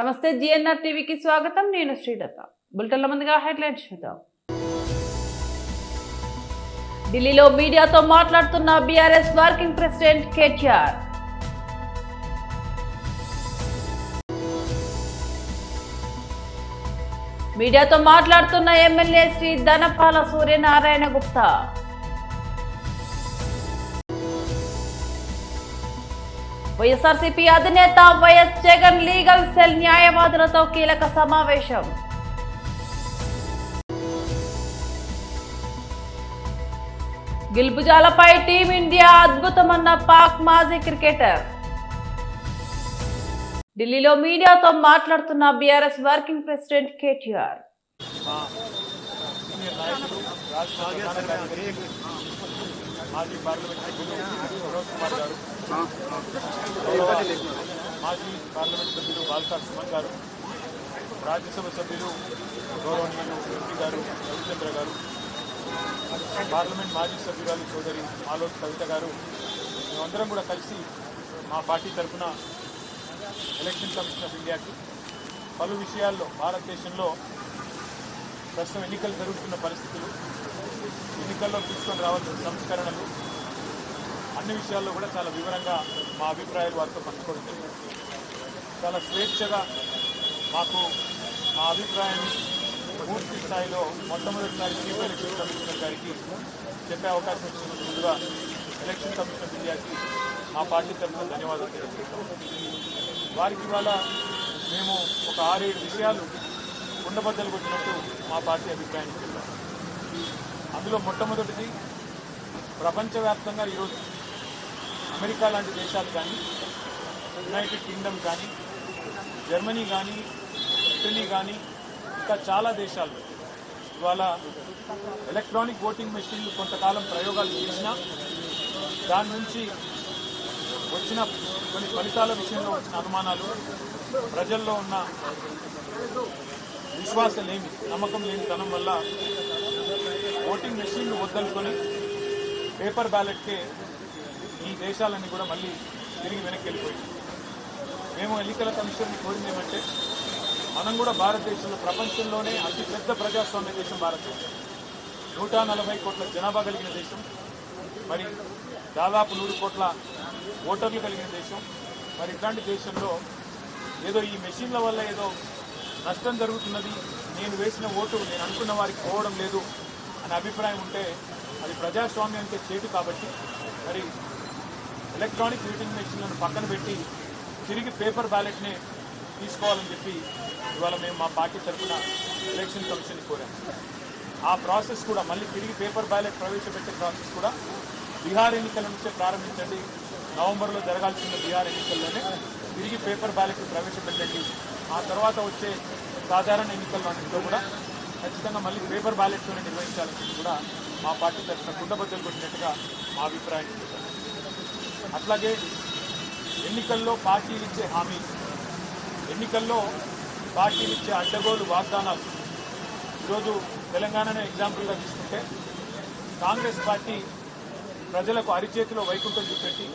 నమస్తే జిఎన్ఆర్ టీవీకి స్వాగతం. నేను శ్రీలత. బులెటిన్ల ముందుగా హెడ్లైన్స్ చూద్దాం. ఢిల్లీలో మీడియాతో మాట్లాడుతున్న బీఆర్ఎస్ వర్కింగ్ ప్రెసిడెంట్ కేటీఆర్. మీడియాతో మాట్లాడుతున్న ఎమ్మెల్యే శ్రీ ధనపాల సూర్యనారాయణ గుప్తా. వైఎస్ఆర్సీపీ అధినేత వైఎస్ జగన్ లీగల్ సెల్ న్యాయవాదులతో కీలక సమావేశం. గిల్బుజాలపై టీమిండియా అద్భుతమన్న పాక్ మాజీ క్రికెటర్. ఢిల్లీలో మీడియాతో మాట్లాడుతున్న బీఆర్ఎస్ వర్కింగ్ ప్రెసిడెంట్ కేటీఆర్. మాజీ పార్లమెంట్ సభ్యులు వినోద్ కుమార్ గారు, మాజీ పార్లమెంట్ సభ్యులు బాల్కా సుమన్ గారు, రాజ్యసభ సభ్యులు గౌరవనీయులు ఎంపీ గారు రవిచంద్ర గారు, పార్లమెంట్ మాజీ సభ్యురాలు సోదరి ఆలోక్ కవిత గారు, మేమందరం కూడా కలిసి మా పార్టీ తరఫున ఎలక్షన్ కమిషన్ ఆఫ్ ఇండియాకి పలు విషయాల్లో భారతదేశంలో ప్రస్తుతం ఎన్నికలు జరుగుతున్న పరిస్థితులు, ఎన్నికల్లో తీసుకొని రావాల్సిన సంస్కరణలు, అన్ని విషయాల్లో కూడా చాలా వివరంగా మా అభిప్రాయాలు వారితో పంచుకోవడం జరిగింది. చాలా స్వేచ్ఛగా మాకు మా అభిప్రాయాన్ని పూర్తి స్థాయిలో మొట్టమొదటిసారి చీఫ్ ఎలక్షన్ కమిషనర్ గారికి చెప్పే అవకాశం ఇచ్చినందుకు ముందుగా ఎలక్షన్ కమిషన్ ఆఫ్ ఇండియాకి మా పార్టీ తరఫున ధన్యవాదాలు తెలియజేస్తాం. వారికి ఇవాళ మేము ఒక 6-7 విషయాలు కుండబద్దలు కొట్టినట్టు మా పార్టీ అభిప్రాయం చెప్పాం. అందులో మొట్టమొదటిది, ప్రపంచవ్యాప్తంగా ఈరోజు అమెరికా లాంటి దేశాలు కానీ, యునైటెడ్ కింగ్డమ్ కానీ, జర్మనీ కానీ, ఇటలీ కానీ, ఇంకా చాలా దేశాలు ఇవాళ ఎలక్ట్రానిక్ ఓటింగ్ మెషిన్లు కొంతకాలం ప్రయోగాలు చేసినా దాని నుంచి వచ్చిన కొన్ని ఫలితాల విషయంలో వచ్చిన అనుమానాలు, ప్రజల్లో ఉన్న విశ్వాసం లేని, నమ్మకం లేని తనం వల్ల ఓటింగ్ మెషిన్లు వద్దనుకొని పేపర్ బ్యాలెట్కే ఈ దేశాలన్నీ కూడా మళ్ళీ తిరిగి వెనక్కి వెళ్ళిపోయింది. మేము ఎన్నికల కమిషన్ని కోరింది ఏమంటే, మనం కూడా భారతదేశంలో ప్రపంచంలోనే అతిపెద్ద ప్రజాస్వామ్య దేశం భారతదేశం, 140 కోట్ల జనాభా కలిగిన దేశం, మరి దాదాపు 100 కోట్ల ఓటర్లు కలిగిన దేశం. మరి ఇట్లాంటి దేశంలో ఏదో ఈ మెషిన్ల వల్ల ఏదో నష్టం జరుగుతున్నది, నేను వేసిన ఓటు నేను అనుకున్న వారికి పోవడం లేదు అనే అభిప్రాయం ఉంటే అది ప్రజాస్వామ్యానికి చేటు. కాబట్టి మరి ఎలక్ట్రానిక్ ఓటింగ్ మెషిన్లను పక్కన పెట్టి తిరిగి పేపర్ బ్యాలెట్నే తీసుకోవాలని చెప్పి ఇవాళ మేము మా పార్టీ తరఫున ఎలక్షన్ కమిషన్ని కోరాము. ఆ ప్రాసెస్ కూడా మళ్ళీ తిరిగి పేపర్ బ్యాలెట్ ప్రవేశపెట్టే ప్రాసెస్ కూడా బీహార్ ఎన్నికల నుంచే ప్రారంభించండి, నవంబర్లో జరగాల్సిన బీహార్ ఎన్నికల్లోనే తిరిగి పేపర్ బ్యాలెట్ ప్రవేశపెట్టండి, ఆ తర్వాత వచ్చే సాధారణ ఎన్నికల్లో కూడా ఖచ్చితంగా మళ్ళీ పేపర్ బ్యాలెట్తోనే నిర్వహించాలని కూడా మా పార్టీ తరఫున కుండబద్దలు కొట్టినట్టుగా మా అభిప్రాయం చెప్పారు. అట్లాగే ఎన్నికల్లో పార్టీలు ఇచ్చే హామీలు, ఎన్నికల్లో పార్టీలు ఇచ్చే అడ్డగోలు వాగ్దానాలు, ఈరోజు తెలంగాణనే ఎగ్జాంపుల్గా తీసుకుంటే కాంగ్రెస్ పార్టీ ప్రజలకు అరిచేతిలో వైకుంఠం చూపెట్టి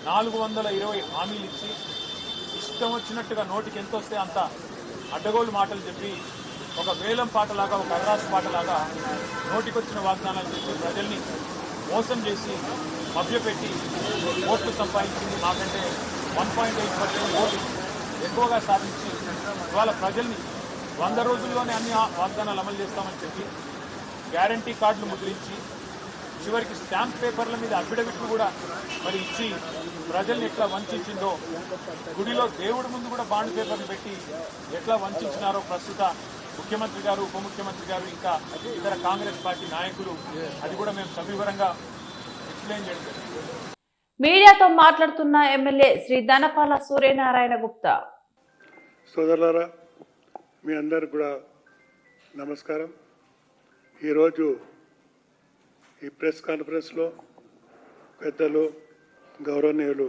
420 హామీలు ఇచ్చి ఇష్టం వచ్చినట్టుగా నోటికి ఎంత వస్తే అంత అడ్డగోలు మాటలు చెప్పి ఒక వేలం పాటలాగా, ఒక అర్రాసు పాటలాగా నోటికొచ్చిన వాగ్దానాలు చేసి ప్రజల్ని మోసం చేసి మభ్యపెట్టి ఓట్లు సంపాదించింది. నాకంటే 1.8% ఓట్లు ఎక్కువగా సాధించి ఇవాళ ప్రజల్ని 100 రోజుల్లోనే అన్ని వాగ్దానాలు అమలు చేస్తామని చెప్పి గ్యారంటీ కార్డులు ముద్రించి చివరికి స్టాంప్ పేపర్ల మీద అఫిడవిట్లు కూడా మరి ఇచ్చి ప్రజల్ని ఎట్లా వంచిందో, గుడిలో దేవుడి ముందు కూడా బాండ్ పేపర్లు పెట్టి ఎట్లా వంచినారో ప్రస్తుత ముఖ్యమంత్రి గారు, ఉప ముఖ్యమంత్రి గారు, ఇంకా ఇతర కాంగ్రెస్ పార్టీ నాయకులు, అది కూడా మేము సవివరంగా ఎక్స్ప్లెయిన్ చేయడం జరిగింది. మీడియాతో మాట్లాడుతున్న ఎమ్మెల్యే శ్రీ ధనపాల సూర్యనారాయణ గుప్తా. సోదరులారా, మీ అందరికి కూడా నమస్కారం. ఈరోజు ఈ ప్రెస్ కాన్ఫరెన్స్లో పెద్దలు గౌరవనీయులు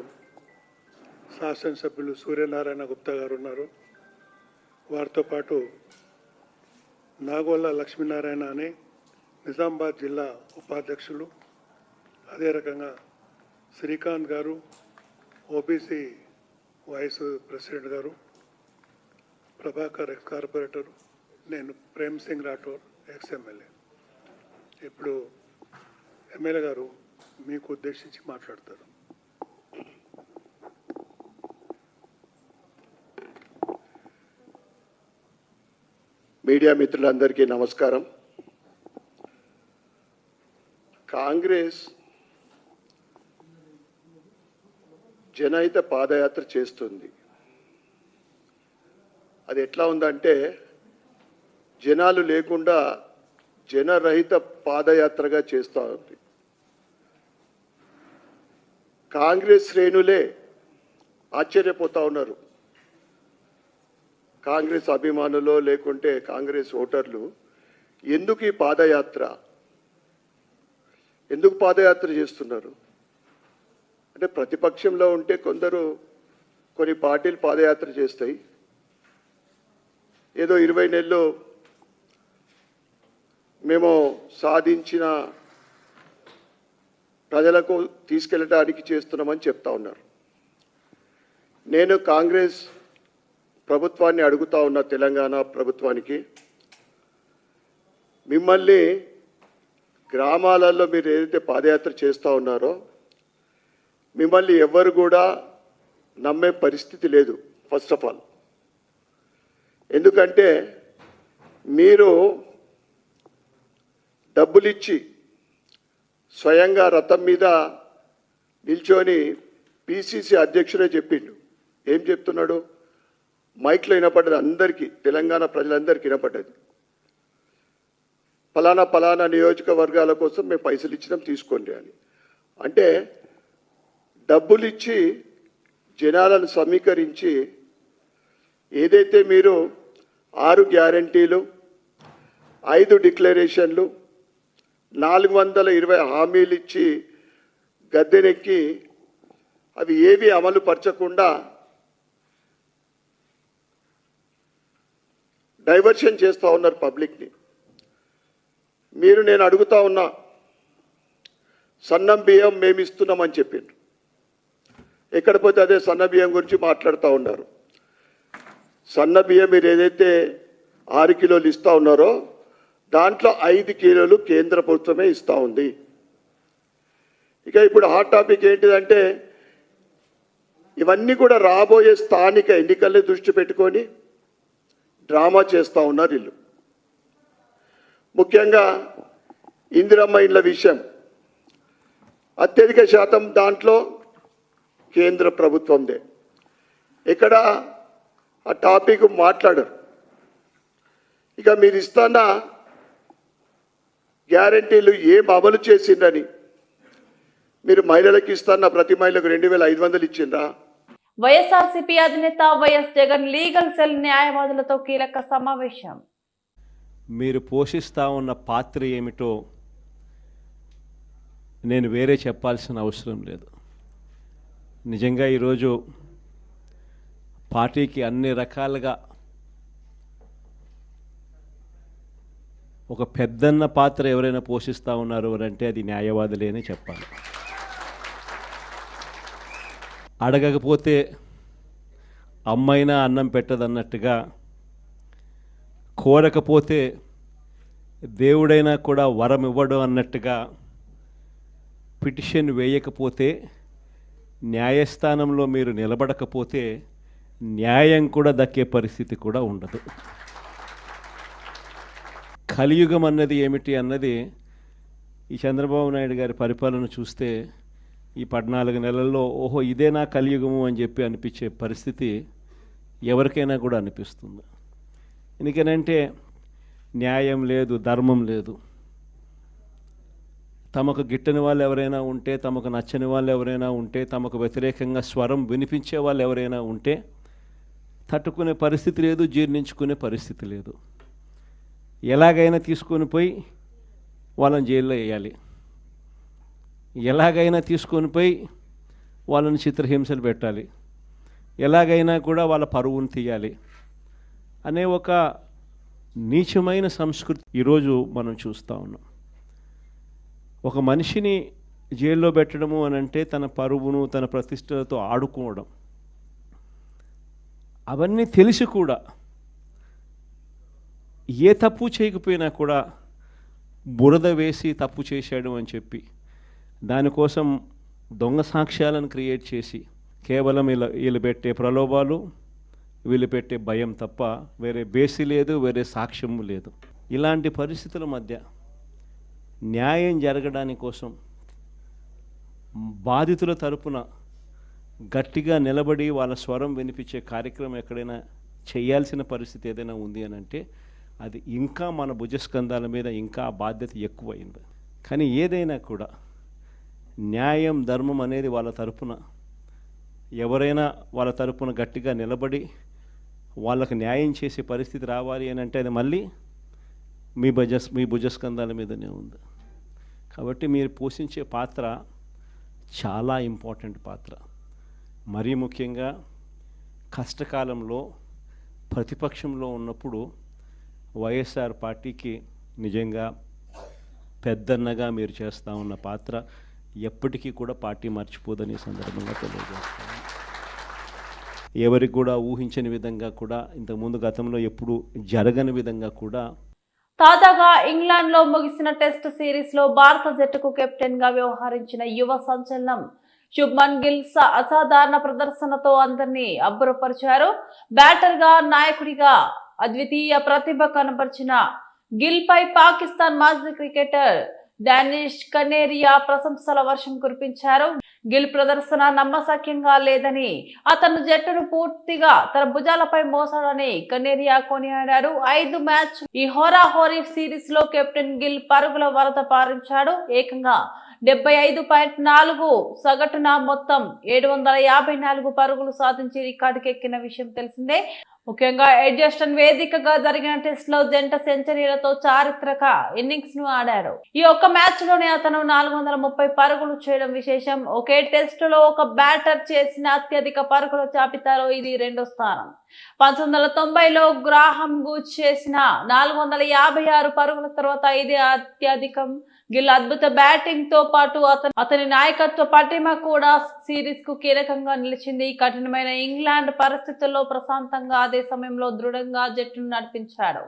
శాసనసభ్యులు సూర్యనారాయణ గుప్తా గారు ఉన్నారు. వారితో పాటు నాగోళ్ళ లక్ష్మీనారాయణ అని నిజామాబాద్ జిల్లా ఉపాధ్యక్షులు, అదే రకంగా శ్రీకాంత్ గారు ఓబీసీ వైస్ ప్రెసిడెంట్ గారు, ప్రభాకర్ ఎక్స్ కార్పొరేటర్, నేను ప్రేమ్ సింగ్ రాఠోర్ ఎక్స్ ఎమ్మెల్యే. ఇప్పుడు ఎమ్మెల్యే గారు మీకు ఉద్దేశించి మాట్లాడతారు. మీడియా మిత్రులందరికీ నమస్కారం. కాంగ్రెస్ జనహిత పాదయాత్ర చేస్తుంది. అది ఎట్లా ఉందంటే జనాలు లేకుండా జనరహిత పాదయాత్రగా చేస్తూ ఉంది. కాంగ్రెస్ శ్రేణులే ఆశ్చర్యపోతూ ఉన్నారు. కాంగ్రెస్ అభిమానులు లేకుంటే కాంగ్రెస్ ఓటర్లు ఎందుకు ఈ పాదయాత్ర, ఎందుకు పాదయాత్ర చేస్తున్నారు అంటే, ప్రతిపక్షంలో ఉంటే కొన్ని పార్టీలు పాదయాత్ర చేస్తాయి. ఏదో 20 నెలలు మేము సాధించిన ప్రజలకు తీసుకెళ్ళడానికి చేస్తున్నామని చెప్తా ఉన్నారు. నేను కాంగ్రెస్ ప్రభుత్వాన్ని అడుగుతా ఉన్నా, తెలంగాణ ప్రభుత్వానికి, మిమ్మల్ని గ్రామాలలో మీరు ఏదైతే పాదయాత్ర చేస్తూ ఉన్నారో మిమ్మల్ని ఎవ్వరు కూడా నమ్మే పరిస్థితి లేదు. ఫస్ట్ ఆఫ్ ఆల్ ఎందుకంటే మీరు డబ్బులిచ్చి స్వయంగా రథం మీద నిల్చొని పిసిసి అధ్యక్షుడే చెప్పిండు. ఏం చెప్తున్నాడు? మైక్లో వినపడ్డది, అందరికీ, తెలంగాణ ప్రజలందరికీ వినపడ్డది. ఫలానా నియోజకవర్గాల కోసం మేము పైసలు ఇచ్చినాం, తీసుకోండి అని. అంటే డబ్బులు ఇచ్చి జనాలను సమీకరించి ఏదైతే మీరు 6 గ్యారంటీలు, 5 డిక్లరేషన్లు, 420 హామీలు ఇచ్చి గద్దెనెక్కి అవి ఏవి అమలు పరచకుండా డైవర్షన్ చేస్తూ ఉన్నారు పబ్లిక్ని. నేను అడుగుతా ఉన్నా, సన్నం బియ్యం మేము ఇస్తున్నామని చెప్పిండ్రు. ఎక్కడ పోతే అదే సన్న బియ్యం గురించి మాట్లాడుతూ ఉన్నారు. సన్న బియ్యం మీరు ఏదైతే 6 కిలోలు ఇస్తూ ఉన్నారో దాంట్లో 5 కిలోలు కేంద్ర ప్రభుత్వమే ఇస్తూ ఉంది. ఇక ఇప్పుడు హాట్ టాపిక్ ఏంటిదంటే, ఇవన్నీ కూడా రాబోయే స్థానిక ఎన్నికల్ని దృష్టి పెట్టుకొని డ్రామా చేస్తూ ఉన్నారు వీళ్ళు. ముఖ్యంగా ఇందిరమ్మ ఇండ్ల విషయం, అత్యధిక శాతం దాంట్లో కేంద్ర ప్రభుత్వందే. ఇక్కడ ఆ టాపిక్ మాట్లాడరు. ఇక మీరు ఇస్తున్న గ్యారంటీలు ఏం అమలు చేసిందని, మీరు మహిళలకు ఇస్తున్న ప్రతి మహిళకు 2500 ఇచ్చిండ్రా? వైఎస్ఆర్సీపీ అధినేత వైఎస్ జగన్ లీగల్ సెల్ న్యాయవాదులతో కీలక సమావేశం. మీరు పోషిస్తూ ఉన్న పాత్ర ఏమిటో నేను వేరే చెప్పాల్సిన అవసరం లేదు. నిజంగా ఈరోజు పార్టీకి అన్ని రకాలుగా ఒక పెద్దన్న పాత్ర ఎవరైనా పోషిస్తూ ఉన్నారు అంటే అది న్యాయవాదులే అని చెప్పాలి. అడగకపోతే అమ్మైనా అన్నం పెట్టదన్నట్టుగా, కోరకపోతే దేవుడైనా కూడా వరం ఇవ్వడం అన్నట్టుగా, పిటిషన్ వేయకపోతే, న్యాయస్థానంలో మీరు నిలబడకపోతే న్యాయం కూడా దక్కే పరిస్థితి కూడా ఉండదు. కలియుగం అన్నది ఏమిటి అన్నది ఈ చంద్రబాబు నాయుడు గారి పరిపాలన చూస్తే ఈ 14 నెలల్లో ఓహో ఇదేనా కలియుగము అని చెప్పి అనిపించే పరిస్థితి ఎవరికైనా కూడా అనిపిస్తుంది. ఎందుకనంటే న్యాయం లేదు, ధర్మం లేదు. తమకు గిట్టని వాళ్ళు ఎవరైనా ఉంటే, తమకు నచ్చని వాళ్ళు ఎవరైనా ఉంటే, తమకు వ్యతిరేకంగా స్వరం వినిపించే వాళ్ళు ఎవరైనా ఉంటే తట్టుకునే పరిస్థితి లేదు, జీర్ణించుకునే పరిస్థితి లేదు. ఎలాగైనా తీసుకొని పోయి వాళ్ళని జైల్లో వేయాలి, ఎలాగైనా తీసుకొని పోయి వాళ్ళని చిత్రహింసలు పెట్టాలి, ఎలాగైనా కూడా వాళ్ళ పరువును తీయాలి అనే ఒక నీచమైన సంస్కృతి ఈరోజు మనం చూస్తూ ఉన్నాం. ఒక మనిషిని జైల్లో పెట్టడము అని అంటే తన పరువును, తన ప్రతిష్టలతో ఆడుకోవడం. అవన్నీ తెలిసి కూడా ఏ తప్పు చేయకపోయినా కూడా బురద వేసి తప్పు చేశాడు అని చెప్పి దానికోసం దొంగ సాక్ష్యాలను క్రియేట్ చేసి కేవలం వీళ్ళు పెట్టే ప్రలోభాలు, వీళ్ళు పెట్టే భయం తప్ప వేరే బేసి లేదు, వేరే సాక్ష్యము లేదు. ఇలాంటి పరిస్థితుల మధ్య న్యాయం జరగడానికి కోసం బాధితుల తరపున గట్టిగా నిలబడి వాళ్ళ స్వరం వినిపించే కార్యక్రమం ఎక్కడైనా చేయాల్సిన పరిస్థితి ఏదైనా ఉంది అని అంటే అది ఇంకా మన భుజస్కంధాల మీద ఇంకా బాధ్యత ఎక్కువైంది. కానీ ఏదైనా కూడా న్యాయం, ధర్మం అనేది వాళ్ళ తరపున ఎవరైనా వాళ్ళ తరపున గట్టిగా నిలబడి వాళ్ళకు న్యాయం చేసే పరిస్థితి రావాలి అని అంటే అది మళ్ళీ మీ భుజస్కంధాల మీదనే ఉంది. కాబట్టి మీరు పోషించే పాత్ర చాలా ఇంపార్టెంట్ పాత్ర. మరీ ముఖ్యంగా కష్టకాలంలో ప్రతిపక్షంలో ఉన్నప్పుడు వైఎస్ఆర్ పార్టీకి నిజంగా పెద్దన్నగా మీరు చేస్తూ ఉన్న పాత్ర ఎప్పటికీ కూడా పార్టీ మర్చిపోదని సందర్భంగా తెలియజేస్తాను. ఎవరికి కూడా ఊహించని విధంగా కూడా ఇంతకుముందు గతంలో ఎప్పుడు జరగని విధంగా కూడా తాజాగా ఇంగ్లాండ్ లో ముగిసిన టెస్ట్ సిరీస్ లో భారత జట్టుకు కెప్టెన్ గా వ్యవహరించిన యువ సంచలనం శుభ్మన్ గిల్ అసాధారణ ప్రదర్శనతో అందరినీ అబ్బురపరిచారు. బ్యాటర్ గా, నాయకుడిగా అద్వితీయ ప్రతిభ కనబరిచిన గిల్ పై పాకిస్తాన్ మాజీ క్రికెటర్ డానిష్ కనేరియా ప్రశంసల వర్షం కురిపించారు. గిల్ ప్రదర్శన నమ్మశక్యంగా లేదని, అతను జట్టును పూర్తిగా తన భుజాలపై మోసాడని కనేరియా కొనియాడారు. 5 మ్యాచ్ ఈ హోరాహోరీ సిరీస్ లో కెప్టెన్ గిల్ పరుగుల వరద పారించాడు. ఏకంగా 75.4 సగటున మొత్తం 754 పరుగులు సాధించి రికార్డుకెక్కిన విషయం తెలిసిందే. ముఖ్యంగా ఎడ్జస్టన్ వేదికగా జరిగిన టెస్ట్ లో జంట సెంచరీలతో చారిత్రక ఇన్నింగ్స్ ను ఆడారు. ఈ ఒక్క మ్యాచ్ లోనే అతను 430 పరుగులు చేయడం విశేషం. ఒకే టెస్ట్ లో ఒక బ్యాటర్ చేసిన అత్యధిక పరుగుల జాబితాలో ఇది 2వ స్థానం. 1990లో గ్రాహం గూచ్ చేసిన 456 పరుగుల తర్వాత ఇదే అత్యధికం. గిల్ అద్భుత బ్యాటింగ్ తో పాటు అతని నాయకత్వ పటిమ కూడా సిరీస్ కు కీలకంగా నిలిచింది. కఠినమైన ఇంగ్లాండ్ పరిస్థితుల్లో ప్రశాంతంగా, అదే సమయంలో దృఢంగా జట్టును నడిపించాడు.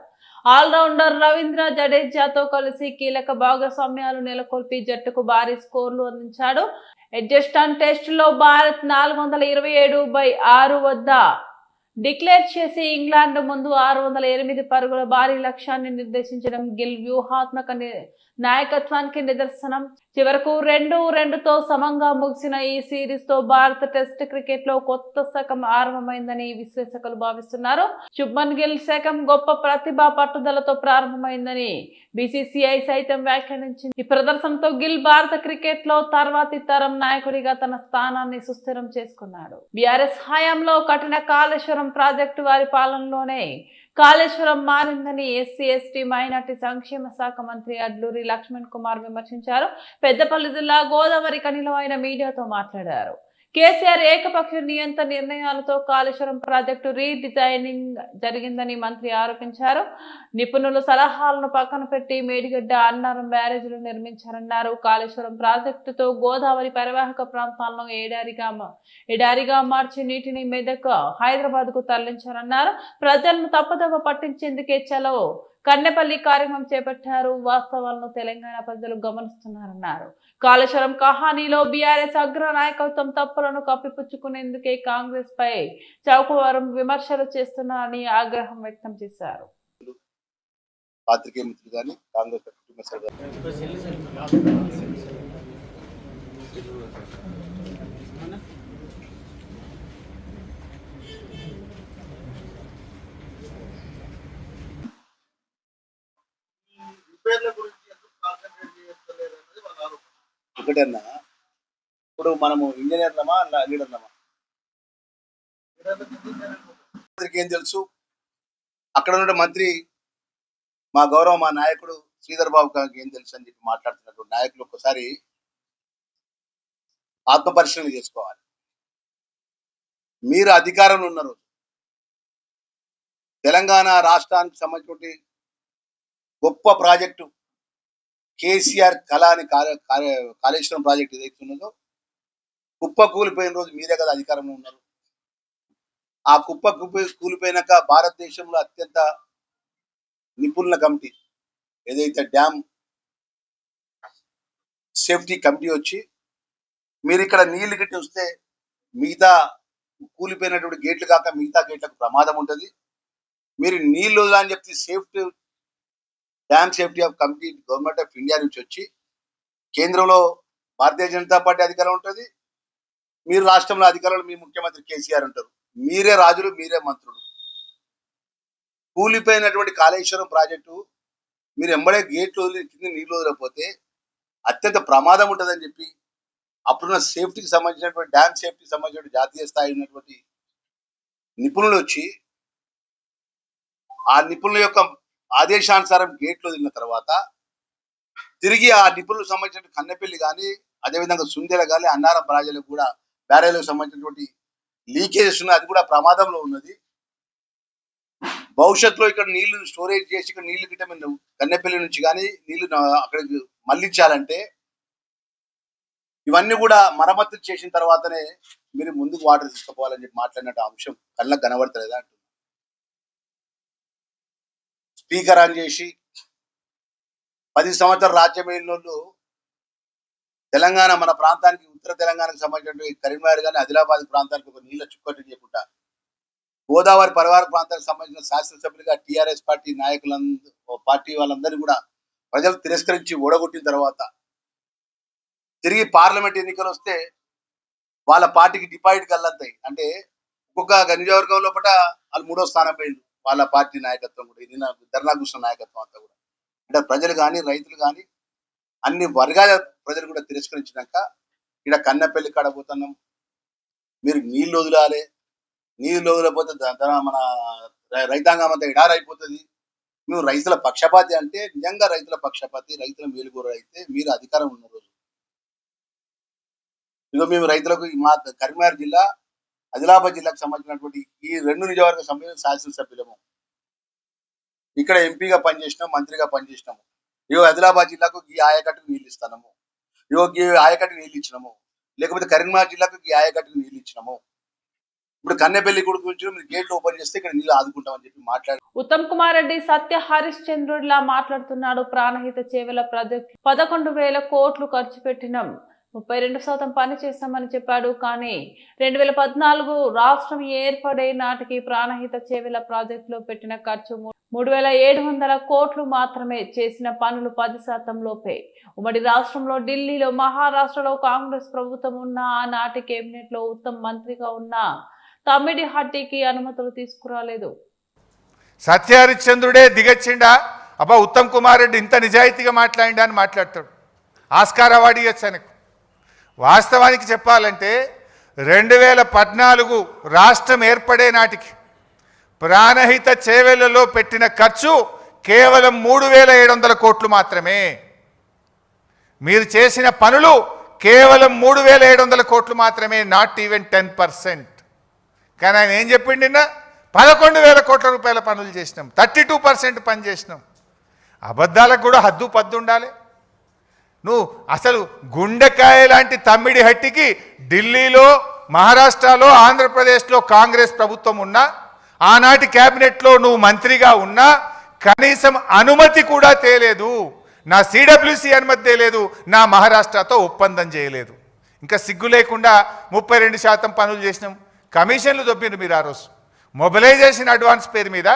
ఆల్రౌండర్ రవీంద్ర జడేజాతో కలిసి కీలక భాగస్వామ్యాలు నెలకొల్పి జట్టుకు భారీ స్కోర్లు అందించాడు. ఎడ్జస్టన్ టెస్ట్ లో భారత్ 427/6 వద్ద డిక్లేర్ చేసి ఇంగ్లాండ్ ముందు 608 పరుగుల భారీ లక్ష్యాన్ని నిర్దేశించడం గిల్ వ్యూహాత్మక నాయకత్వానికి నిదర్శనం. చివరకు 2-2తో సమంగా ముగిసిన ఈ సిరీస్ తో భారత టెస్ట్ క్రికెట్ లో కొత్త శకం ఆరంభమైందని విశ్లేషకులు భావిస్తున్నారు. శుభ్మన్ గిల్ శకం గొప్ప ప్రతిభ, పట్టుదలతో ప్రారంభమైందని బీసీసీఐ సైతం వ్యాఖ్యానించింది. ఈ ప్రదర్శనతో గిల్ భారత క్రికెట్ లో తర్వాతి తరం నాయకుడిగా తన స్థానాన్ని సుస్థిరం చేసుకున్నాడు. బీఆర్ఎస్ హయాంలో కఠిన కాళేశ్వరం ప్రాజెక్టు వారి పాలనలోనే కాళేశ్వరం మారిందని ఎస్సీ, ఎస్టీ, మైనార్టీ సంక్షేమ శాఖ మంత్రి అడ్లూరి లక్ష్మణ్ కుమార్ విమర్శించారు. పెద్దపల్లి జిల్లా గోదావరి కనిలో ఆయన మీడియాతో మాట్లాడారు. కేసీఆర్ ఏకపక్ష నియంత నిర్ణయాలతో కాళేశ్వరం ప్రాజెక్టు రీడిజైనింగ్ జరిగిందని మంత్రి ఆరోపించారు. నిపుణుల సలహాలను పక్కన పెట్టి మేడిగడ్డ, అన్నారం బ్యారేజీలు నిర్మించారన్నారు. కాళేశ్వరం ప్రాజెక్టుతో గోదావరి పరివాహక ప్రాంతాలను ఎడారిగా మార్చి నీటిని మెదక్, హైదరాబాద్ కు తరలించారన్నారు. ప్రజలను తప్పుదోవ పట్టించేందుకే చలో కన్నెపల్లి కార్యక్రమం చేపట్టారు. వాస్తవాలను తెలంగాణ ప్రజలు గమనిస్తున్నారన్నారు. కాళేశ్వరం కహానీలో బీఆర్ఎస్ అగ్ర నాయకత్వం తప్పులను కప్పిపుచ్చుకునేందుకే కాంగ్రెస్ పై చౌకవరం విమర్శలు చేస్తున్నారని ఆగ్రహం వ్యక్తం చేశారు. ఒకటన్నా ఇప్పుడు మనము ఇంజనీర్లమా లీడర్లమా? ఏం తెలుసు? అక్కడ ఉన్న మంత్రి మా గౌరవ మా నాయకుడు శ్రీధర్ బాబు గారికి ఏం తెలుసు అని చెప్పి మాట్లాడుతున్నటువంటి నాయకులు ఒక్కసారి ఆత్మ పరిశీలన చేసుకోవాలి. మీరు అధికారంలో ఉన్నారు. తెలంగాణ రాష్ట్రానికి సంబంధించిన గొప్ప ప్రాజెక్టు కేసీఆర్ కళ అని కాళేశ్వరం ప్రాజెక్ట్ ఏదైతే ఉన్నదో కుప్ప కూలిపోయిన రోజు మీరే కదా అధికారంలో ఉన్నారు. ఆ కుప్ప కూలిపోయినాక భారతదేశంలో అత్యంత నిపుణుల కమిటీ ఏదైతే డ్యామ్ సేఫ్టీ కమిటీ వచ్చి మీరు ఇక్కడ నీళ్లు గిట్టి వస్తే మిగతా కూలిపోయినటువంటి గేట్లు కాక మిగతా గేట్లకు ప్రమాదం ఉంటుంది, మీరు నీళ్లు అని చెప్పి safety dam safety of committee government of India నుంచి వచ్చి కేంద్రంలో భారతీయ జనతా పార్టీ అధికారం ఉంటుంది, మీరు రాష్ట్రంలో అధికారంలో మీ ముఖ్యమంత్రి కేసీఆర్ ఉంటారు, మీరే రాజులు మీరే మంత్రులు. కూలిపోయినటువంటి కాళేశ్వరం ప్రాజెక్టు మీరు ఎంబడే గేట్లు వదిలి కింద నీళ్లు వదిలేకపోతే అత్యంత ప్రమాదం ఉంటుందని చెప్పి అప్పుడున్న సేఫ్టీకి సంబంధించినటువంటి డ్యామ్ సేఫ్టీకి సంబంధించిన జాతీయ స్థాయి ఉన్నటువంటి నిపుణులు వచ్చి ఆ నిపుణుల యొక్క ఆదేశానుసారం గేట్లు వదిలిన తర్వాత తిరిగి ఆ నిపుణులకు సంబంధించిన కన్నెపల్లి కానీ అదేవిధంగా సుందెల కానీ అన్నారం ప్రాజెక్టులకు కూడా బ్యారేజ్లకు సంబంధించినటువంటి లీకేజెస్ ఉన్నాయి, అది కూడా ప్రమాదంలో ఉన్నది. భవిష్యత్తులో ఇక్కడ నీళ్లు స్టోరేజ్ చేసి ఇక్కడ నీళ్లు గిట్ట కన్నెపల్లి నుంచి కానీ నీళ్లు అక్కడికి మళ్లించాలంటే ఇవన్నీ కూడా మరమ్మతు చేసిన తర్వాతనే మీరు ముందుకు వాటర్ తీసుకుపోవాలని చెప్పి మాట్లాడినట్టు అంశం కళ్ళకు కనబడతలేదా అంటున్నారు. స్పీకర్ ఆన్ చేసి 10 సంవత్సరాలు రాజ్యం వెళ్ళినోళ్ళు తెలంగాణ మన ప్రాంతానికి ఉత్తర తెలంగాణకు సంబంధించిన కరీంనగర్ కానీ ఆదిలాబాద్ ప్రాంతానికి ఒక నీళ్ళ చుక్కటి చేయకుండా గోదావరి పరివార ప్రాంతానికి సంబంధించిన శాసనసభ్యులుగా టీఆర్ఎస్ పార్టీ పార్టీ వాళ్ళందరినీ కూడా ప్రజలు తిరస్కరించి ఓడగొట్టిన తర్వాత తిరిగి పార్లమెంట్ ఎన్నికలు వస్తే వాళ్ళ పార్టీకి డిపాజిట్ గల్లంతాయి. అంటే ఒక్కొక్క నియోజకవర్గం లోపల వాళ్ళు 3వ స్థానం పోయింది వాళ్ళ పార్టీ నాయకత్వం కూడా, ఇది ధర్నా కూర్చున్న నాయకత్వం అంతా కూడా. అంటే ప్రజలు కానీ రైతులు కానీ అన్ని వర్గాల ప్రజలు కూడా తిరస్కరించినాక ఇక్కడ కన్నెపల్లి కాడ పోతున్నాం, మీరు నీళ్ళు వదిలాలి, నీళ్ళు వదిలేకపోతే మన రైతాంగం అంతా ఎడారైపోతుంది, మేము రైతుల పక్షపాతి అంటే నిజంగా రైతుల పక్షపాతి రైతుల మేలుగోరు అయితే మీరు అధికారం ఉన్న రోజు ఇదిగో మేము రైతులకు మా కరీంనగర్ జిల్లా ఆదిలాబాద్ జిల్లాకు సంబంధించినటువంటి ఈ 2 నియోజకవర్గ సంబంధించిన శాసనసభ్యులము ఇక్కడ ఎంపీగా పనిచేసినాం, మంత్రిగా పనిచేసినాము. ఇగో ఆదిలాబాద్ జిల్లాకు ఈ ఆయకట్టుకు నీళ్ళు ఇస్తాము, ఇగో ఈ ఆయకట్టుకు నీళ్ళు ఇచ్చినాము, లేకపోతే కరీంనగర్ జిల్లాకు ఈ ఆయకట్టుకు నీళ్ళు ఇచ్చినాము. ఇప్పుడు కన్నెపల్లి గురించి మీరు గేట్లు ఓపెన్ చేస్తే ఇక్కడ నీళ్ళు ఆదుకుంటామని చెప్పి మాట్లాడి ఉత్తమ్ కుమార్ రెడ్డి సత్య హరిశ్చంద్రుడిలా మాట్లాడుతున్నాడు. ప్రాణహిత చేవెల ప్రాజెక్టు 11,000 కోట్లు ఖర్చు పెట్టినాం, 32% పని చేస్తామని చెప్పాడు. కానీ 2014 రాష్ట్రం ఏర్పడే నాటికి ప్రాణహిత చేవెల ప్రాజెక్టులో పెట్టిన ఖర్చు 3,700 కోట్లు మాత్రమే. చేసిన పనులు 10% లోపే. ఉమ్మడి రాష్ట్రంలో ఢిల్లీలో మహారాష్ట్రలో కాంగ్రెస్ ప్రభుత్వం ఉన్న ఆనాటి కేబినెట్ లో ఉత్తమ్ మంత్రిగా ఉన్న తమ్మిడి హట్టికి అనుమతులు తీసుకురాలేదు. సత్య హరిశ్చంద్రుడే దిగచ్చిండా, అబ్బా ఉత్తమ్ కుమార్ రెడ్డి ఇంత నిజాయితీగా మాట్లాడిండా అని మాట్లాడతాడు. ఆస్కార్ అవార్డు ఇవ్వచ్చు ఆయనకు. వాస్తవానికి చెప్పాలంటే 2014 రాష్ట్రం ఏర్పడే నాటికి ప్రాణహిత చేవెళ్లలో పెట్టిన ఖర్చు కేవలం 3,700 కోట్లు మాత్రమే. మీరు చేసిన పనులు కేవలం 3,700 కోట్లు మాత్రమే, నాట్ ఈవెన్ 10%. కానీ ఆయన ఏం చెప్పిండి నిన్న 11,000 కోట్ల రూపాయల పనులు చేసినాం, 32% పని చేసినాం. అబద్ధాలకు కూడా హద్దు పద్దు ఉండాలి. నువ్వు అసలు గుండెకాయ లాంటి తమ్మిడి హట్టికి ఢిల్లీలో మహారాష్ట్రలో ఆంధ్రప్రదేశ్లో కాంగ్రెస్ ప్రభుత్వం ఉన్నా, ఆనాటి క్యాబినెట్లో నువ్వు మంత్రిగా ఉన్నా కనీసం అనుమతి కూడా తేలేదు. నా సిడబ్ల్యూసి అనుమతి తేలేదు, నా మహారాష్ట్రతో ఒప్పందం చేయలేదు. ఇంకా సిగ్గు లేకుండా 32% పనులు చేసినాం. కమిషన్లు దొబ్బిండ్రు మీరు ఆ రోజు. మొబిలైజేషన్ అడ్వాన్స్ పేరు మీద,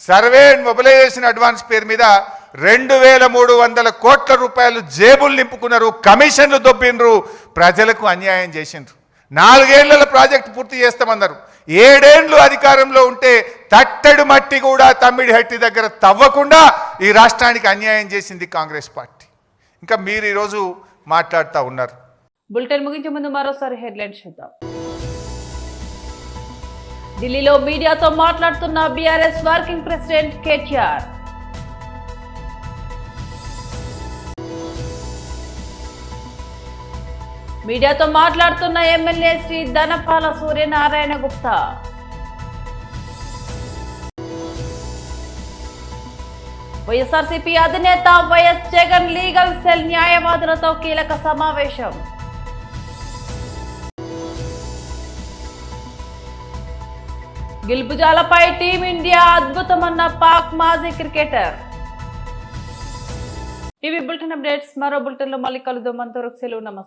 సర్వే అండ్ మొబిలైజేషన్ అడ్వాన్స్ పేరు మీద 2,300 కోట్ల రూపాయలు జేబులు నింపుకున్నారు, కమిషన్లు దొబ్బిండ్రు, ప్రజలకు అన్యాయం చేసిండ్రు. 4 ఏళ్ల ప్రాజెక్టు పూర్తి చేస్తామన్నారు. 7 ఏళ్ళు అధికారంలో ఉంటే తట్టెడు మట్టి కూడా తమ్మిడి హట్టి దగ్గర తవ్వకుండా ఈ రాష్ట్రానికి అన్యాయం చేసింది కాంగ్రెస్ పార్టీ. ఇంకా మీరు ఈరోజు మాట్లాడుతూ ఉన్నారు. బులెటిన్ ముగించే ముందు మరోసారి హెడ్లైన్స్ చూద్దాం. ఢిల్లీలో మీడియాతో మాట్లాడుతున్న బీఆర్ఎస్ వర్కింగ్ ప్రెసిడెంట్ కేటీఆర్. మీడియాతో మాట్లాడుతున్న ఎమ్మెల్యే శ్రీ ధనపాల సూర్యనారాయణ గుప్తా. వైఎస్ఆర్సీపీ అధినేత వైఎస్ జగన్ లీగల్ సెల్ న్యాయవాదులతో కీలక సమావేశం. గిల్బుజాలపై టీమిండియా అద్భుతమన్న పాక్ మాజీ క్రికెటర్. ఇవి బులెటిన్ అప్డేట్స్. మరో బులెటిన్ లో మళ్ళీ కలుద్దాం. అంతవరకు సెలవు. నమస్తే.